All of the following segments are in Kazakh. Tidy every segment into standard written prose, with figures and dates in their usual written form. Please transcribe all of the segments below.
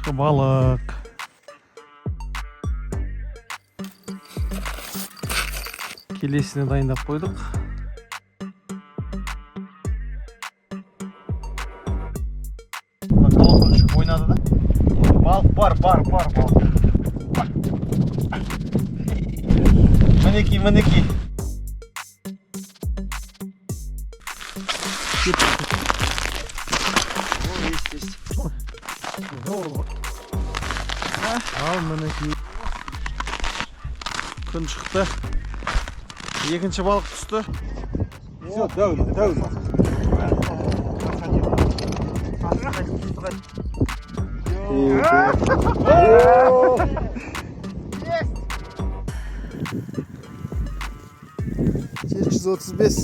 Алғашқы балық. Келесіне дайындап қойдық. Колокол үшіп ойнады да. Балық бар балық. Мінеки. Ал мінеки. Күн шықты. Екінші балық түсті. Все, дәулі. Через 135.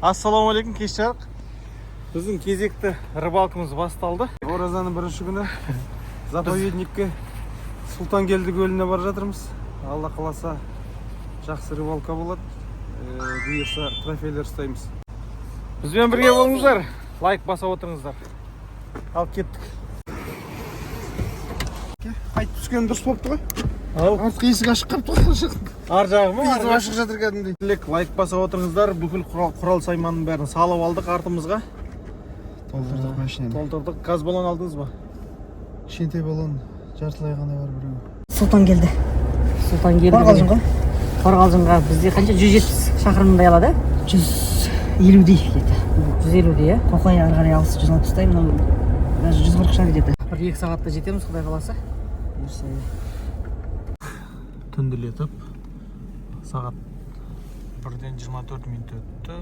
Ассалаумағалейкум, кеш жарық. Біздің кезекті рыбалкамыз басталды. Оразаның бірінші күні заповедникке Сұлтангелді көліне бара жатырмыз. Алла қаласа жақсы рыбалка болады. Бұйырса трофейлер ұстаймыз. Бізбен бірге болыңыздар. Лайк баса отырыңыздар. Ал кеттік. Қайтып түскен дұрыс болыпты ғой. Артқы есік ашық қалып тұр. Ар жағы ма? Есік ашық жатыр кәдімгідей. Лайк баса отырыңыздар. Бүкіл құрал сайманның бәрін салып алдық артымызға. Толтырдық машинаны. Толтырдық. Газ баллон алдыңыз ба? Кішкентай баллон жартылай ғана бар біреу. Сұлтангелді. Қорғалжынға бізде қанша 170 шақырымдай алады? 150-дей где-то. 150-дей, иә? Қоқай ары қарай алыс 160-тай, мынау даже 140 шар где-то. 1-2 сағатта жетеміз, Құдай қаласа. Түнделетіп сағат 1-ден 24 минут өтті.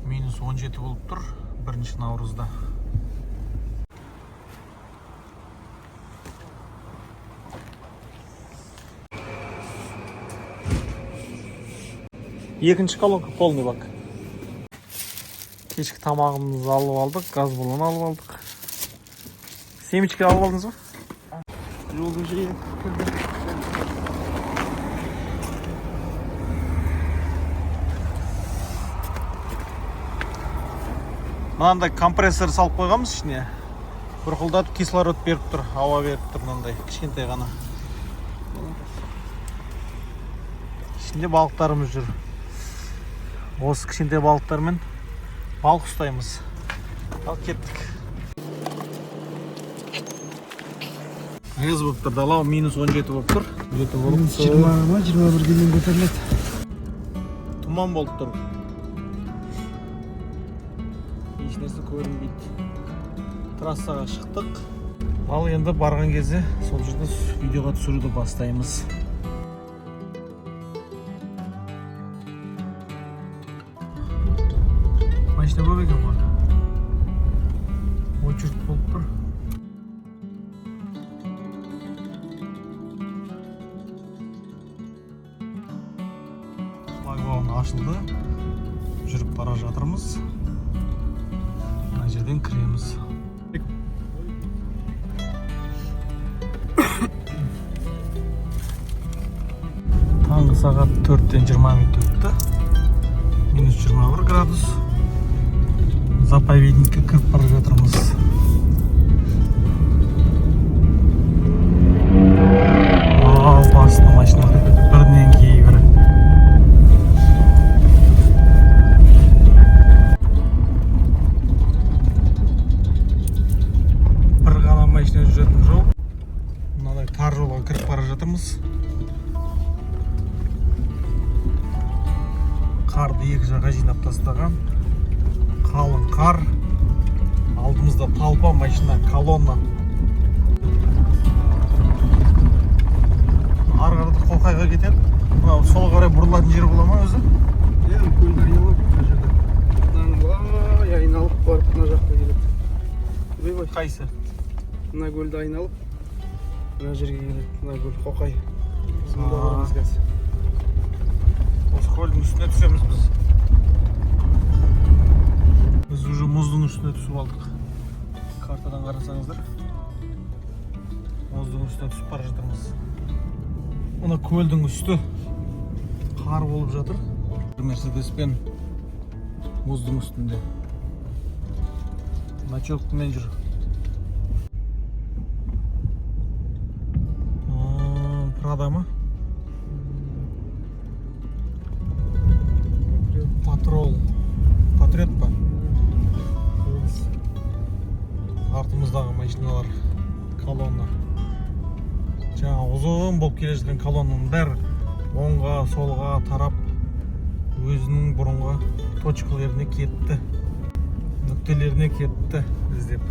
Минус 17 болып тұр 1 наурызда. Екінші колонка полный бак. Кешкі тамағымызды алып алдық, газ баллон алып алдық. Семечки алып алдыңыз ба? Жолдың жиі. Мынандай компрессор салып қойғанбыз ішіне. Бұрқылдатып кислород беріп тұр, ауа беріп тұр мынандай кішкентай ғана. Ішінде балықтарымыз жүр. Осы кішкентай балықтармен балық ұстаймыз. Ал кеттік. Аяз болып тұр, далау минус 17 болып тұр. 20-21 дейін көтеріледі. Тұман болып тұр. Ешнесі көрінбейді. Трассаға шықтық. Ал енді барған кезде сол жерде видеоға түсіруді бастаймыз. Машина көп екен ғой. Очередь болып тұр. Шлагбаум ашылды. Жүріп бара жатырмыз. Мына жерден кіреміз. Таңғы сағат 4-тен 20 минут өтті. Минус 21 градус. Заповедникке кіріп бара жатырмыз. Ал басты машиналар бірінен кейін бірі. Бір ғана машина жүретін жол. Мынадай тар жолға кіріп бара жатырмыз. Қарды екі жаққа жинап тастаған. Қалың қар. Алдымызда талпа машина, колонна. Ары қарата Қоқайға кетеді. Мынау сол қарай бұрылатын жер бола ма өзі? Иә, көлді айналып мына жерде. Мынаның айналып барып мына жаққа келеді. Қайсы? Мына көлді айналып мына жерге келеді. Мына көл Қоқай. Сонда барамыз қазір. Осы көлдің үстіне түсеміз біз. Біз уже мұздың үстіне түсіп алдық. Картадан қарасаңыздар. Мұздың үстіне түсіп бара жатырмыз. Мына көлдің үсті қар болып жатыр. Мерседеспен мұздың үстінде. Ночевкамен жүр. Прада ма? Патрол. Патриот па? Артымыздағы машиналар, колонна. Жаңа ұзын болып келе жатқан колоннаның бәрі оңға, солға тарап өзінің бұрынғы точкаларына кетті. Нүктелеріне кетті іздеп.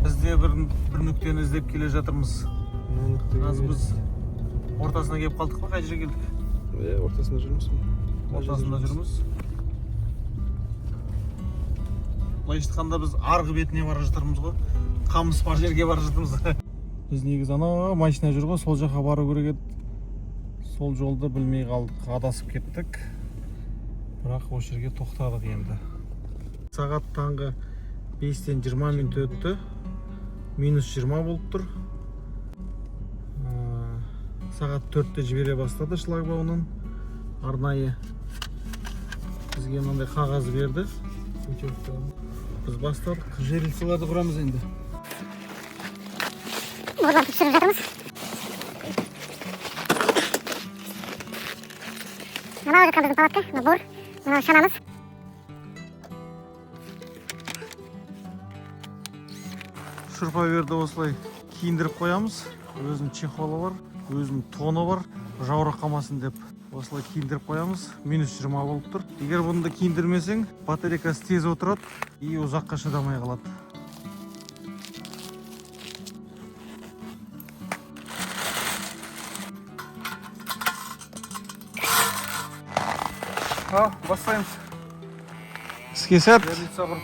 Біз де бір нүктені іздеп келе жатырмыз. Қазір біз ортасына келіп қалдық па? Қай жерге келдік? Ортасында жүрміз. Ортасында жүрміз. Былайша айтқанда біз арғы бетіне бара жатырмыз ғой. Қамыс бар жерге бара жатырмыз. Біз негізі ана машина жүр ғой, сол жаққа бару керек еді. Сол жолды білмей қалдық, адасып кеттік. Бірақ осы жерге тоқтадық енді. Сағат таңғы 5-тен 20 минут өтті. Минус 20 болып тұр. Сағат 4-те жібере бастады шлагбаунын. Арнайы бізге мынандай қағаз берді. Біз бастадық. Жерілсілерді құрамыз енді. Buradan түсіріп жатырмыз. Мынау жатқан біздің палатка, мына бор, мынау шанамыз. Шұрпа берді, осылай киіндіріп қоямыз. Өзінің чехолы бар, өзінің тоны бар, жаурақ қалмасын деп осылай киіндіріп қоямыз. Минус 20 болып тұр. Егер бұны киіндірмесең, батарейкасы тез отырады и ұзаққа шыдамай қалады. Бастаймыз. Іске сәт. Жерлица құр.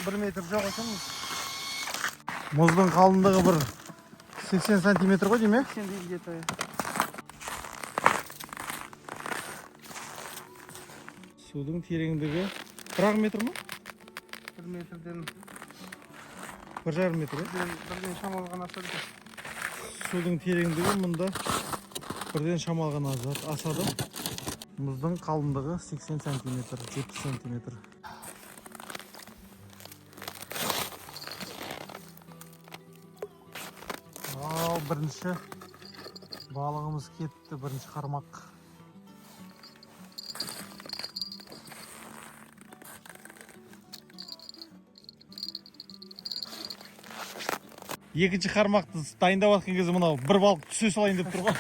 Бір метр жоқ екен. Мұздың қалыңдығы бір 80 сантиметр ғой дейме? 80 дейді где-то. Судың тереңдігі 1 метр ма? 1 метрден 1,5 метр. бірден шамалған асады. Судың тереңдігі мұнда бірден шамалған асады. Мұздың қалыңдығы 80 сантиметр, 70 сантиметр. Бірінші балығымыз кетті, бірінші қармақ. Екінші қармақты дайындап жатқан кезде мынау бір балық түсе салайын деп тұр ғой.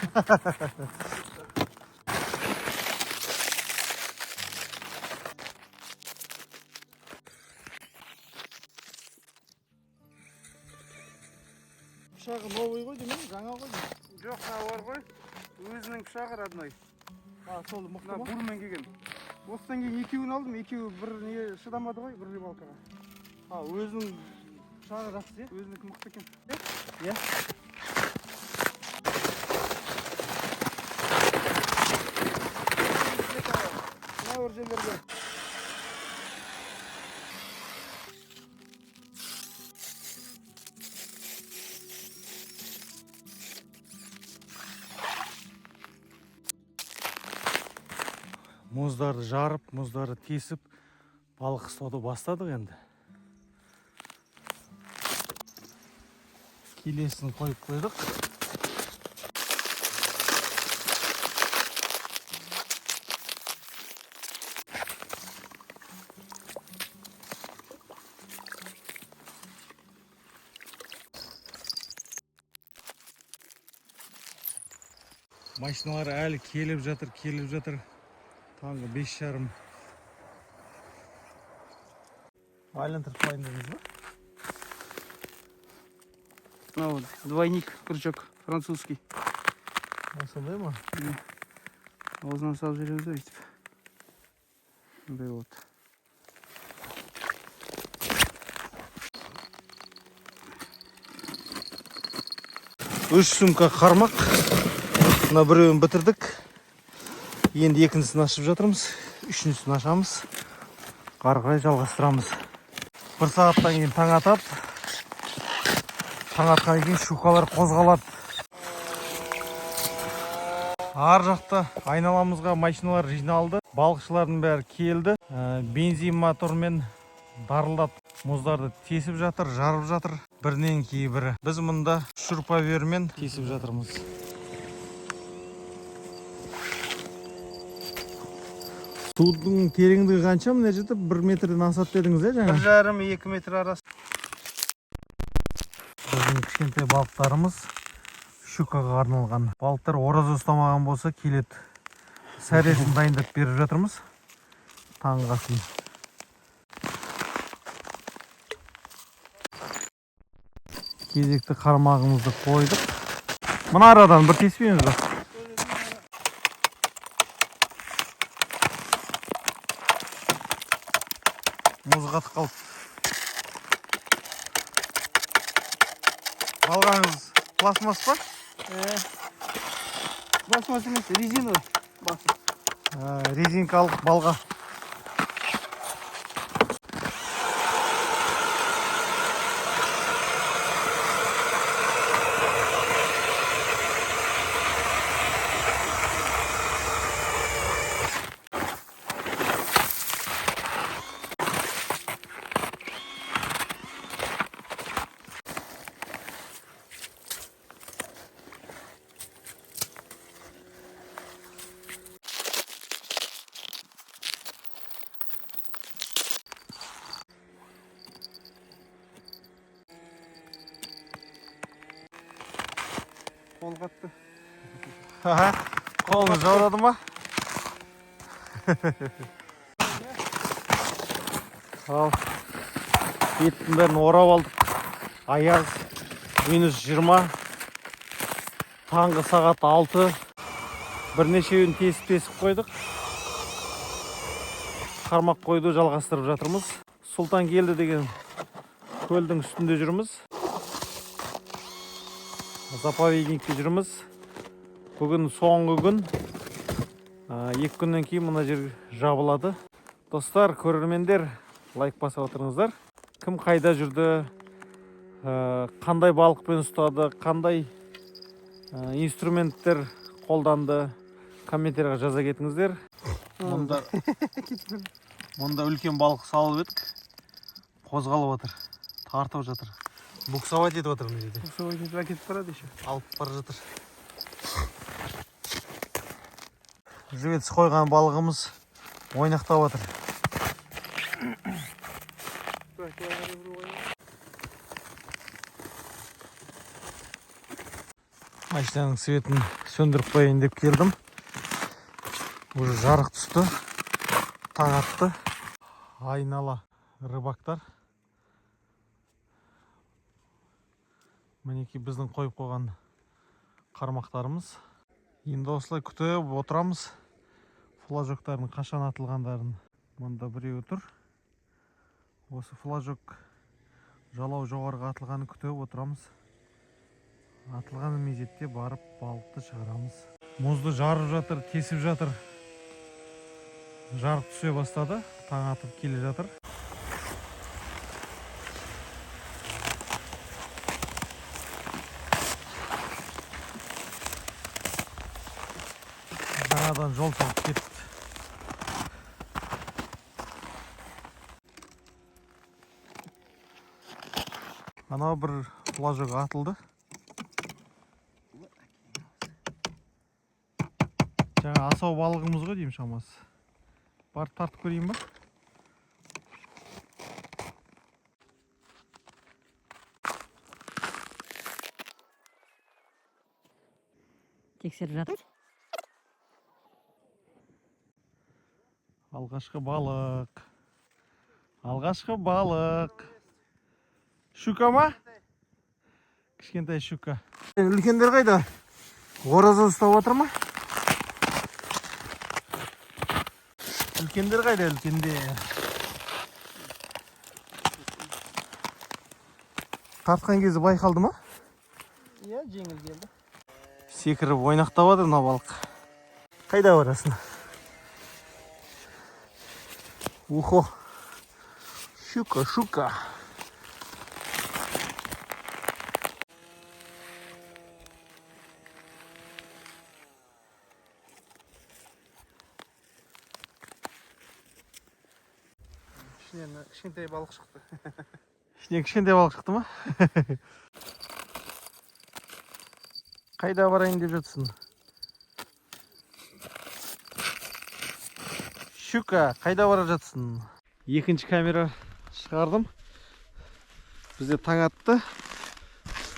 Пышағы новый ғой деймін, жаңа ғой деймін. Жоқ, бар ғой. Өзінің пышағы родной. Сол мықты ма? Бурмен келген. Осыдан кейін екеуін алдым, екеуі бір не шыдамады ғой, бір рыбалкаға. Өзінің пышағы жақсы, е? Өзінікі мықты екен. Иә. Мына бір жерлерде. Мұздарды жарып, мұздарды тесіп, балық ұстауды бастадық енді. Келесін қойып қойдық. Машиналар әлі келіп жатыр. Таңғы 5:30. Айлантырып салайын дедіңіз ба? Вот, двойник крючок французский. Сондай ма? Аузынан салып жібереміз ба өйтіп. Мындай вот. Үш сумка қармақ. Мына біреуін бітірдік. Енді екіншісін ашып жатырмыз. Үшіншісін ашамыз. Ары қарай жалғастырамыз. Бір сағаттан кейін таң атады. Таң атқаннан кейін щукалар қозғалады. Ар жақта айналамызға машиналар жиналды. Балықшылардың бәрі келді. Бензин мотормен дарылдап мұздарды тесіп жатыр, жарып жатыр. Бірінен кейін бірі. Біз мұнда шурпавермен тесіп жатырмыз. Судың тереңдігі қанша? Мына жерде 1 метрден асады дедіңіз, жаңа? 1,5-2 метр арасы. Біздің кішкентай балықтарымыз щукаға арналған. Балықтар ораза ұстамаған болса келеді. Сәресін дайындап беріп жатырмыз. Таңғы асын. Кезекті қармағымызды қойдық. Мына арадан бір теспейміз ба? Мұз қатып қалды. Балғаңыз пластмасс па? Пластмасс емес, резиновый басы. Резинкалық балға. Қол қатты. Қолыңыз жаурады ма? Ал, беттің бәрін орап алдық. Аяз, -20. Таңғы сағат 6. Бірнешеуін тесіп қойдық. Қармақ қойды жалғастырып жатырмыз. Сұлтан келді деген көлдің үстінде жүрміз. Заповедникте жүрміз. Бүгін соңғы күн. 2 күннен кейін мына жер жабылады. Достар, көрермендер, лайк басып отырыңыздар. Кім қайда жүрді, қандай балықпен ұстады, қандай инструменттер қолданды, комменттерге жаза кетіңіздер. Мұнда үлкен балық салып едік. Қозғалып жатыр, тартып жатыр. Буксовать етіп жатыр мына жерде. Буксовать етіп әкетіп барады еще. Алып бара жатыр. Жібетсіз қойған балығымыз ойнақтап жатыр. Машинаның светін сөндіріп қояйын деп келдім. Уже жарық түсті. Таң атты. Айнала рыбактар. Мінеки біздің қойып қойған қармақтарымыз. Енді осылай күтіп отырамыз. Флажоктардың қашан атылғандарын. Мұнда біреуі тұр. Осы флажок жалау жоғарғы атылғаны күтіп отырамыз. Атылған мезетте барып балықты шығарамыз. Мұзды жарып жатыр, тесіп жатыр. Жарық түсе бастады. Таң атып келе жатыр. Жаңадан жол тауып кетті. Анау бір флажок атылды. Жаңа асау балығымыз ғой деймін шамасы. Барып тартып көрейін ба? Тексеріп жатыр. Алғашқы балық. Алғашқы балық. Щука ма? Кішкентай щука. Үлкендер қайда? Ораза ұстап отыр ма? Үлкендер қайда, үлкендер? Тартқан кезі байқалды ма? Иә, жеңіл келді. Секіріп ойнақтап отыр мына балық. Қайда барасың? Ухо. Щука, щука. Ішінен кішкентай балық шықты. Ішіне кішкентай балық шықты ма? Қайда барайын деп жатсың? Щука, қайда бара жатсың? Екінші камера шығардым. Бізде таң атты.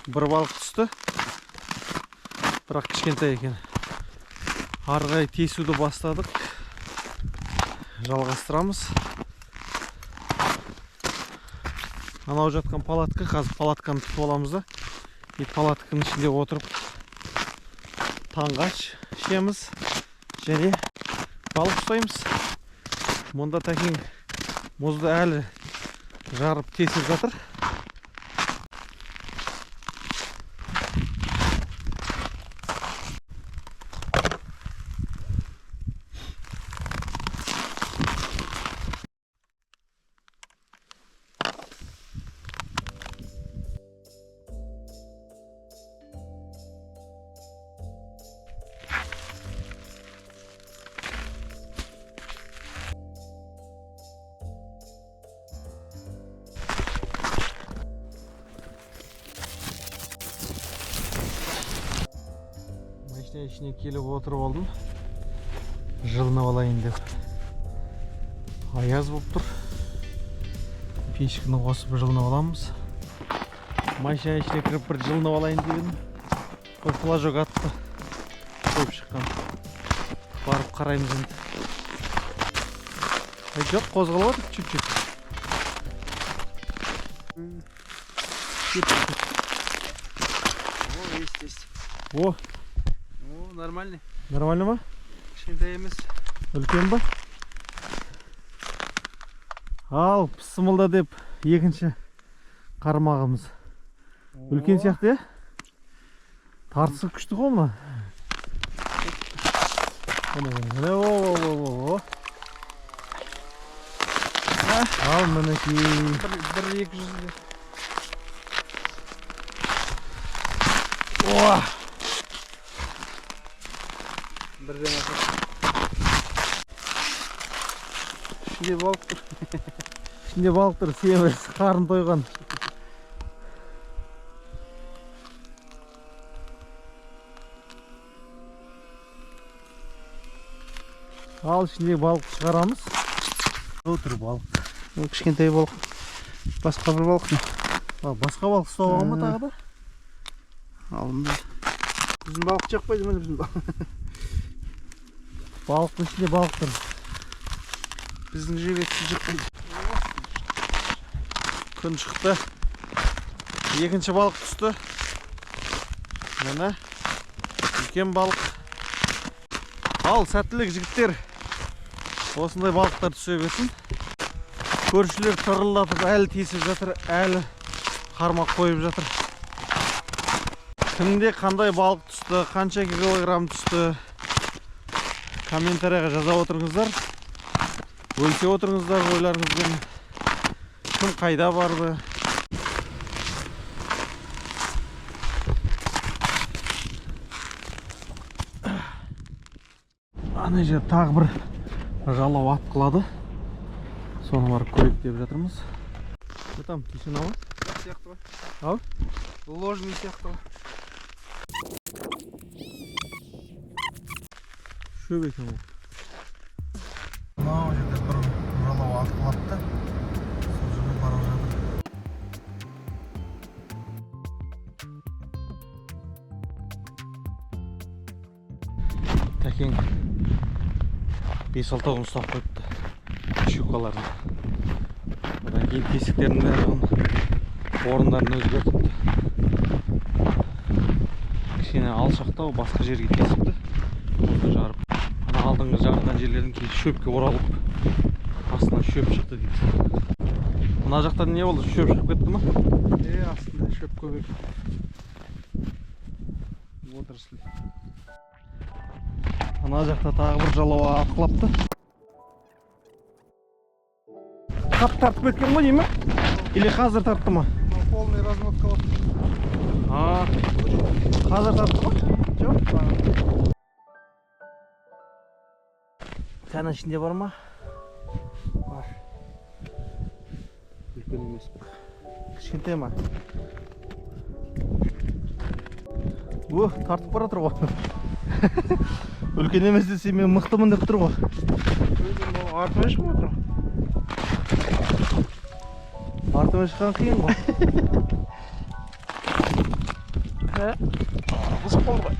Бір балық түсті. Бірақ кішкентай екен. Арғай тесуді бастадық. Жалғастырамыз. Анау жатқан палатка, қазір палатканы тұтып аламыз да. Палатканың ішінде отырып таңғаш ішеміз және балық ұстаймыз. Мұнда тәкең мұзды әлі жарып тесіп жатыр. Машина ішіне келіп отырып алдым. Жылынып алайын деп. Аяз болып тұр. Пешкіні қосып жылынып аламыз. Машина ішіне кіріп бір жылынып алайын дегенім. Бір флажок атты. Көп шыққан. Барып қараймыз енді. Жоқ, қозғалып отыр чуть-чуть. Есть. О, Нормальный. нормально ма? Кішкентай емес. Үлкен ба? Ал, пысымылда деп екінші қармағымыз. Үлкен сияқты, е? Тартысы күшті ғой мұна? Ал, мінекей. Бір 200. Оа! Бірден атыр. Ішінде балық тұр. Ішінде балық тұр, семіз, қарын тойған. Ал, ішінде балық шығарамыз. Отыр балық. Кішкентай балық. Басқа бір балық. Басқа балық ұстап алған ба тағы да? Алынды. Біздің балық жақпайды міне біздің балық. Балықтың ішінде балық тұр. Біздің жебетсіз жақпайды. Күн шықты. Екінші балық түсті. Міне үлкен балық. Ал, сәттілік жігіттер. Осындай балықтар түсе берсін. Көршілер тұрылдатып әлі тесіп жатыр, әлі қармақ қойып жатыр. Кімде қандай балық түсті, қанша килограмм түсті, комментарияға жаза отырыңыздар. Бөлісе отырыңыздар ойларыңызбен. Кім қайда барды? Ана жер тағы бір жалау атқылады. Соны барып көрейік деп жатырмыз. Что там, тишина ма? Сияқты ба? Ау? Ложный сияқты ба? Шөп екен ол. Мынау жерде бір жалау атқылады да. Сол жерге бара жатыр. Тәкең 5-6 ұстап қойыпты. Щукаларын. Одан кейін тесіктердің барлығын орындарын өзгертіпті. Кішкене алшақтау басқа жерге тесіпті. Осы жарып. Ана алдыңғы жарылған жерлердің кейін шөпке оралып, астынан шөп шықты дейді. Мына жақтан не болды? Шөп шығып кетті ма? Астында шөп көбек. Отырсын. Ана жақта тағы бір жалауа атқылапты. Қап тартып кеткен ғой деймі? Или қазір тартты ма? Полный размотка вот. Қазір тартты ма? Жоқ. Тәнің ішінде бар ма? Бар. Үлкен емес бірақ. Кішкентай ма? Тартып бара тұр ғой. Үлкен емес десе мен мықтымын деп тұр ғой. Артымен шығып отыр. Артымен шыққан қиын ғой. Бұзық болды ғой.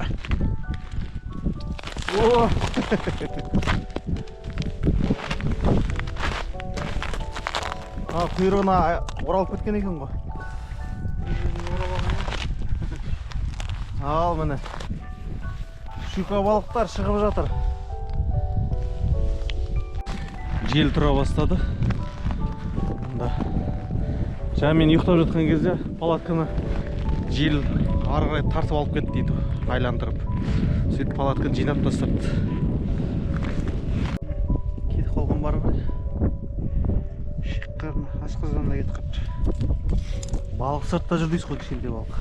Құйрығына оралып кеткен екен ғой. Ал міне. Щука балықтар шығып жатыр. Жел тұра бастады. Жаңа мен ұйықтап жатқан кезде палатканы жел ары қарай тартып алып кетті дейді, айландырып. Сөйтіп палатканы жинап тастапты. Кетіп қалған бар ғой. Шыққарын асқазан да кетіп қапты. Балық сыртта жүр дейсіз ғой, кішкентай балық.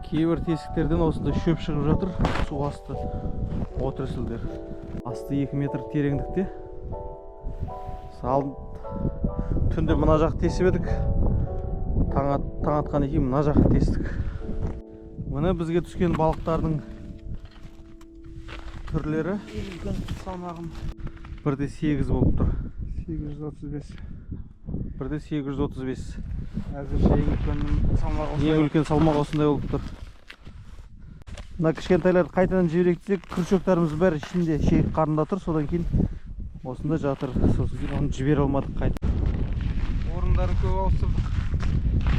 Кейбір тесіктерден осында шөп шығып жатыр. Су асты отырсылдер. Асты 2 метр тереңдікте. Түнде мына жақ тесіп едік. Таң атқан екен мына жақ тестік. Мына бізге түскен балықтардың түрлері Үлкен салмағым 1-8 болып тұр. 835. 1-835. Әзірше ең үлкен салмағы. Ең үлкен салмақ осындай болып тұр. Мына кішкентайларды қайтадан жіберейік десек, күршектарымыз бәрі ішінде шейік қарында тұр, содан кейін осында жатыр. Сосын кейін оны жібере алмадық қайта. Орындарын көп ауыстырдық.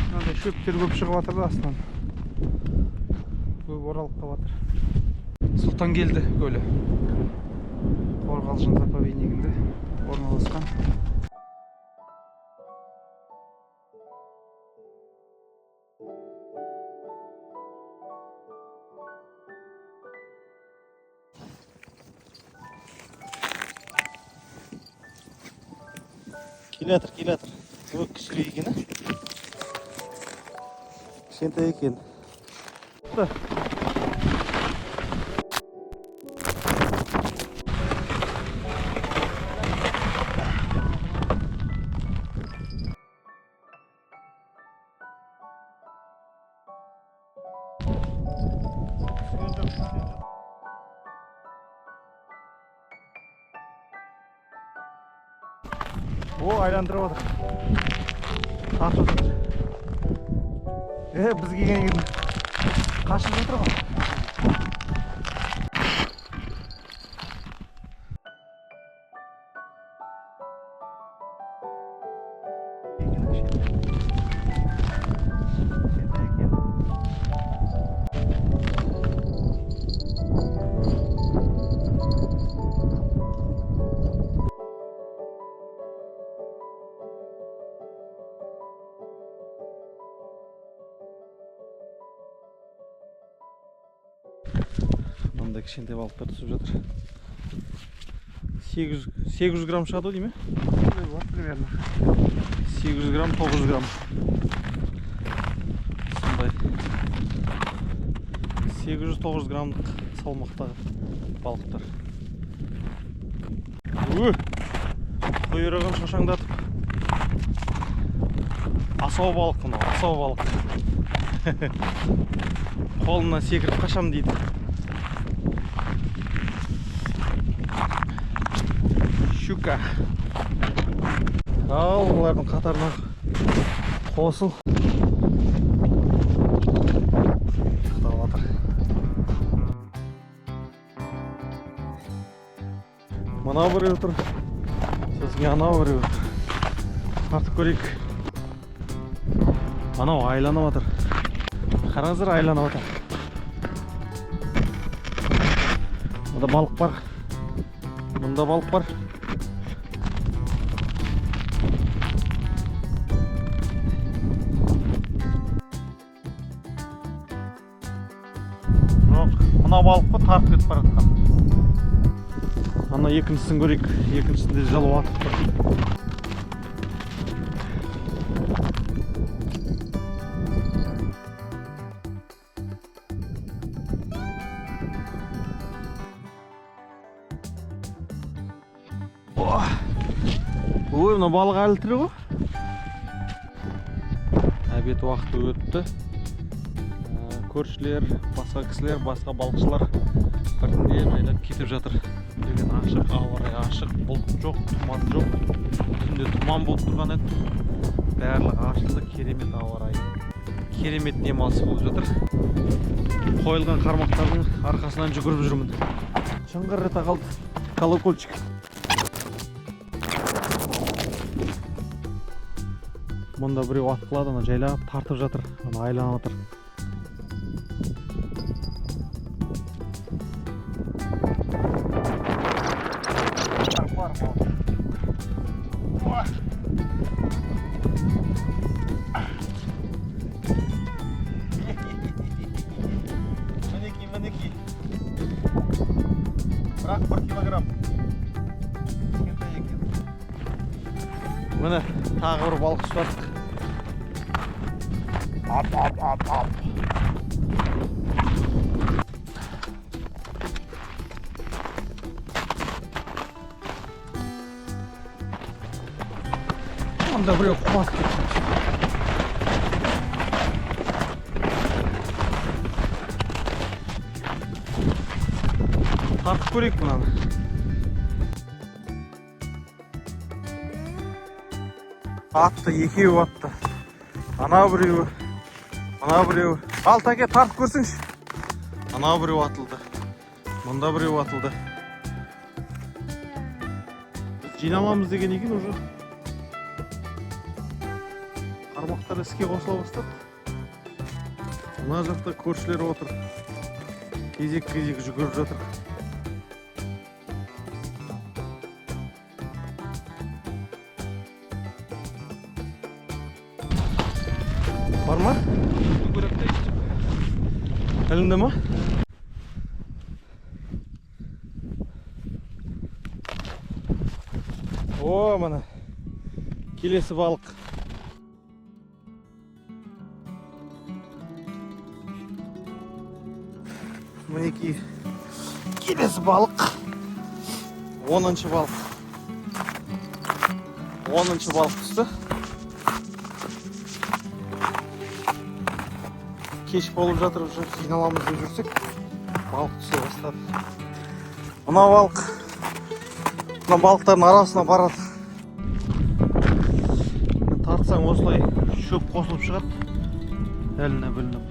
Мынандай шөптер көп шығып жатыр да астынан. Көп оралып қалып жатыр. Сұлтангелді көлі. Қорғалжын заповеднигінде орналасқан. Келатыр. Көп кішірек екен, кішкентай екен. Айландырып отыр. Тартып жатыр. Біз келген екен. Қашып жатыр ғой. Мында кішкентай балықтар түсіп жатыр. 800 грамм шығады дейме? Вот примерно. 800 грамм, 900 грамм. Сондай. 800-900 граммдық салмақтағы балықтар. Құйрығын шошаңдатып. Асау балық мынау, асау балық. Қолынан секіріп қашам дейді. Щука. Ал, олардың қатарына қосыл. Мына біреу тұр. Сізге анау біреу тұр. Тартып көрейік. Анау айланып жатыр. Қараңыздар, айланып жатыр. Мұнда балық бар. Мұнда балық бар. Жоқ, мына балық қой тартып кетіп бара жатқан. Ана екіншісін көрейік. Екіншісінде жылы атып тұр. Ой, мына балық әлі тірі ғой. Обед уақыты өтті. Көршілер, басқа кісілер, басқа балықшылар біртіндеп жайлап кетіп жатыр. Деген ашық, ауа райы ашық, бұлт жоқ, тұман жоқ. Түнде тұман болып тұрған еді. Барлығы ашылды, керемет ауа райы. Керемет демалыс болып жатыр. Қойылған қармақтардың арқасынан жүгіріп жүрмін. Шыңғыр рета қалды. Колокольчик. Мұнда біреу атқылады, жайлап тартып жатыр, айланып жатыр. Мінекей. Бірақ 1 килограмм. Міне, тағы бір балық ұстадық. Ап. Онда біреу құлап кетті. Тартып көрейік мұнаны. Атты, екеуі атты. Ана біреуі, мына біреуі. Ал, тәке, тартып көрсіңші. Ана біреуі атылды. Мұнда біреуі атылды. Біз жинамамыз деген екен уже. Қармақтар іске қосыла бастады. Мына жақта көршілер отыр. Кезек-кезек жүгіріп жатыр. Бар ма? Ілінді ма? О, мына келесі балық. Мінекей келесі балық. 10-шы балық. 10-шы балық түсті. Кеш болып жатыр, жиналамыз деп жүрсек, балық түсе бастады. Мына балық, мына балықтардың арасына барады. Тартсаң осылай шөп қосылып шығады, әліне білініп.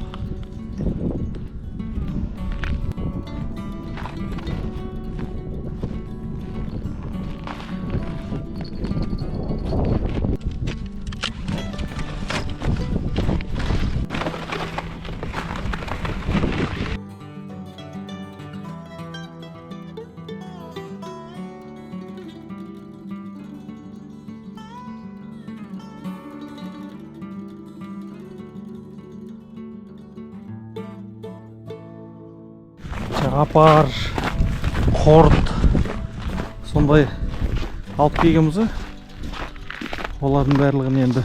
Апар, қорт, сондай алып келгенбіз. Олардың барлығын енді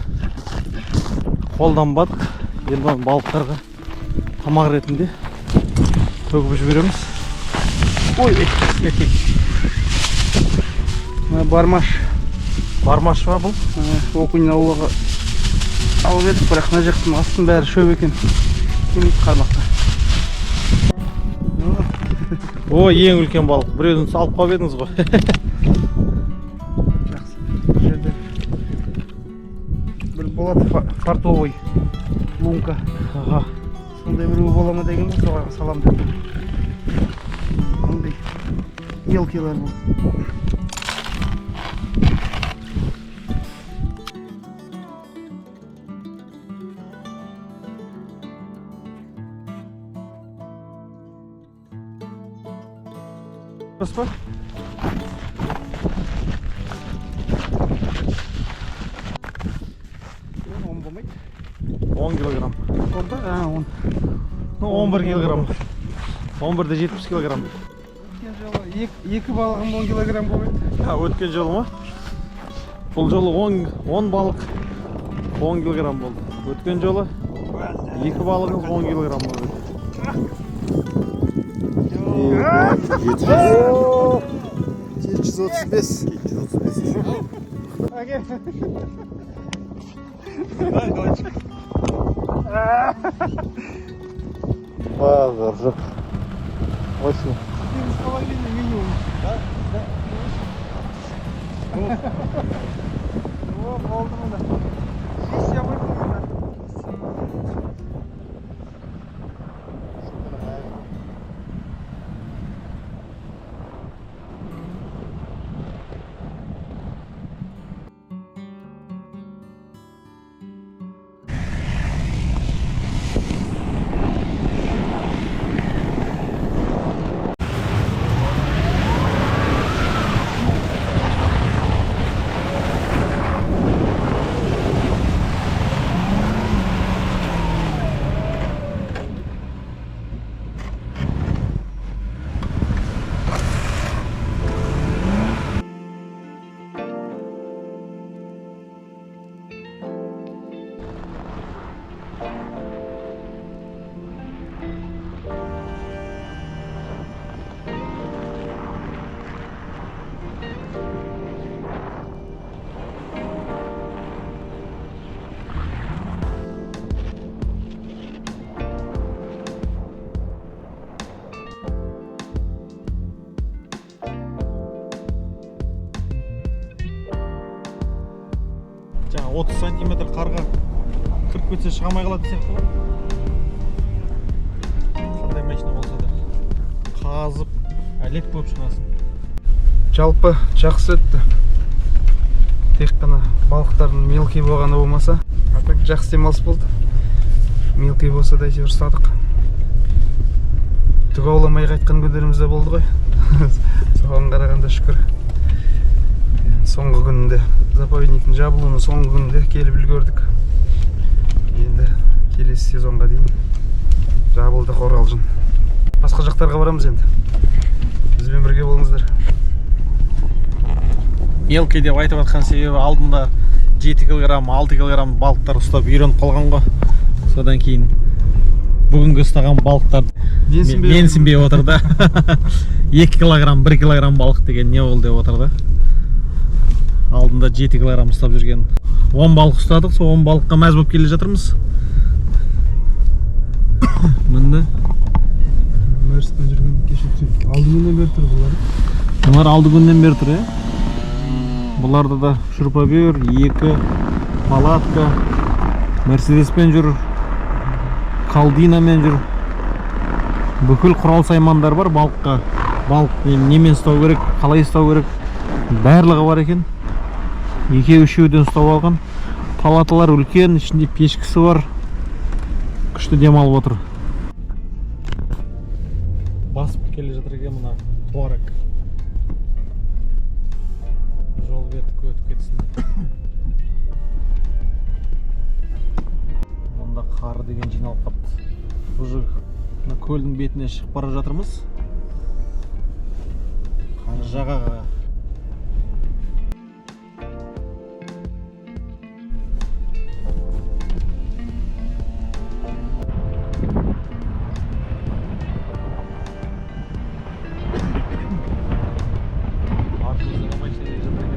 қолданбадық. Енді балықтарға тамақ ретінде төгіп жібереміз. Ой, бармаш. Бармаш па бұл? Окунь аулаға алып едік, бірақ мына жақтың астын бәрі шөп екен. Келмейді қармаққа. О, ең үлкен балық. Біреуін салып қалып едіңіз ғой. Жақсы. Бұл жерде бір болады фартовый лунка. Сондай біреу бола ма деген бұл, соған салам деп. Ондай мелкилар бұл. Баспа? Он болмайды. 10 килограмм. Онда? 10. 11 килограмм. 11-де 70 килограмм. Өткен жолы екі балығым 10 килограмм болмайды. Өткен жолы ма? Бұл жолы 10 балық 10 килограмм болды. Өткен жолы 2 балығыңыз 10 килограмм болды. 735. Базар. 8. 7,5 минимум. О, болды мында. 6 я выпил мында. Жаңа 30 сантиметр қарға кіріп кетсе шыға алмай қалады сияқты ғой. Қандай машина болса да қазып әлек болып шығасың. Жалпы жақсы өтті. Тек қана балықтардың мелкий болғаны болмаса, а так жақсы демалыс болды. Мелкий болса да әйтеуір ұстадық. Түк ауламай қайтқан күндеріміз де болды ғой. Соған қарағанда шүкір. Соңғы күнінде, заповедниктің жабылуының соңғы күнінде келіп үлгердік. Енді келесі сезонға дейін жабылды Қорғалжын. Басқа жақтарға барамыз енді. Бізбен бірге болыңыздар. Мелкий деп айтып жатқан себебі алдында 7 килограмм, 6 килограмм балықтар ұстап үйреніп қалған ғой. Содан кейін бүгінгі ұстаған балықтар менсінбей отыр да. 2 килограмм, 1 килограмм балық деген не болды деп отыр да. Алдында 7 килограмм ұстап жүрген 10 балық ұстадық, сол 10 балыққа мәз болып келе жатырмыз. Мында Мәрістен жүрген кеше алды күннен бері тұр бұлар. Бұлар алды күннен бері тұр, Бұларда да шурпабер, 2 палатка, Мерседеспен жүр, Калдинамен жүр. Бүкіл құрал саймандар бар балыққа. Балық немен ұстау керек, қалай ұстау керек, барлығы бар екен. 2-3-ден ұстап алған. Палаталар үлкен, ішінде пешкісі бар. Күшті демалып отыр. Басып келе жатыр екен мына туарек. Жол бердік өтіп кетсін. Мұнда қар деген жиналып қапты. Уже көлдің бетіне шығып бара жатырмыз. Қар жағаға. Артымызда машина келе жатыр екен.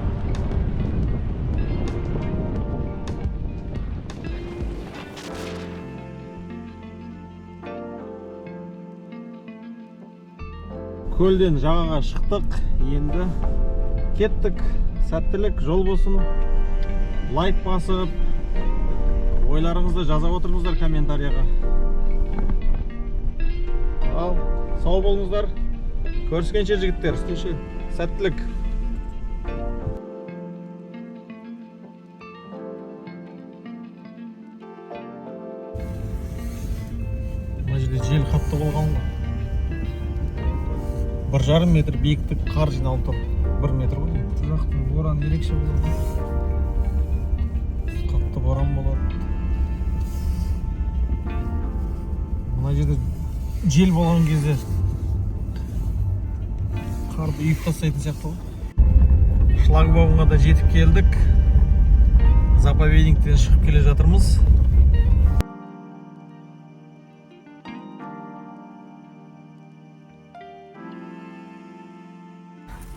Көлден жағаға шықтық. Енді кеттік. Сәттілік жол болсын. Лайк басып, ойларыңызды жаза отырыңыздар комментарияға. Ал, сау болыңыздар. Көріскенше жігіттер. Сәттілік. Мына жерде жел қатты болған ғой. 1,5 метр биіктік қар жиналып тұр. 1 метр ғой. Жақтың боран ерекше болды. Қатты боран болады. Мына жерде жел болған кезде қарды үйіп тастайтын сияқты ғой. Шлагбаумға да жетіп келдік. Заповедниктен шығып келе жатырмыз.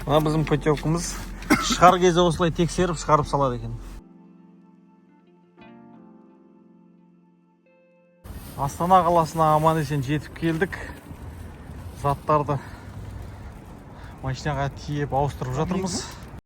Мына біздің путевкамыз. Шығар кезде осылай тексеріп шығарып салады екен. Астана қаласына аман-есен жетіп келдік. Заттарды машинаға тиеп ауыстырып жатырмыз.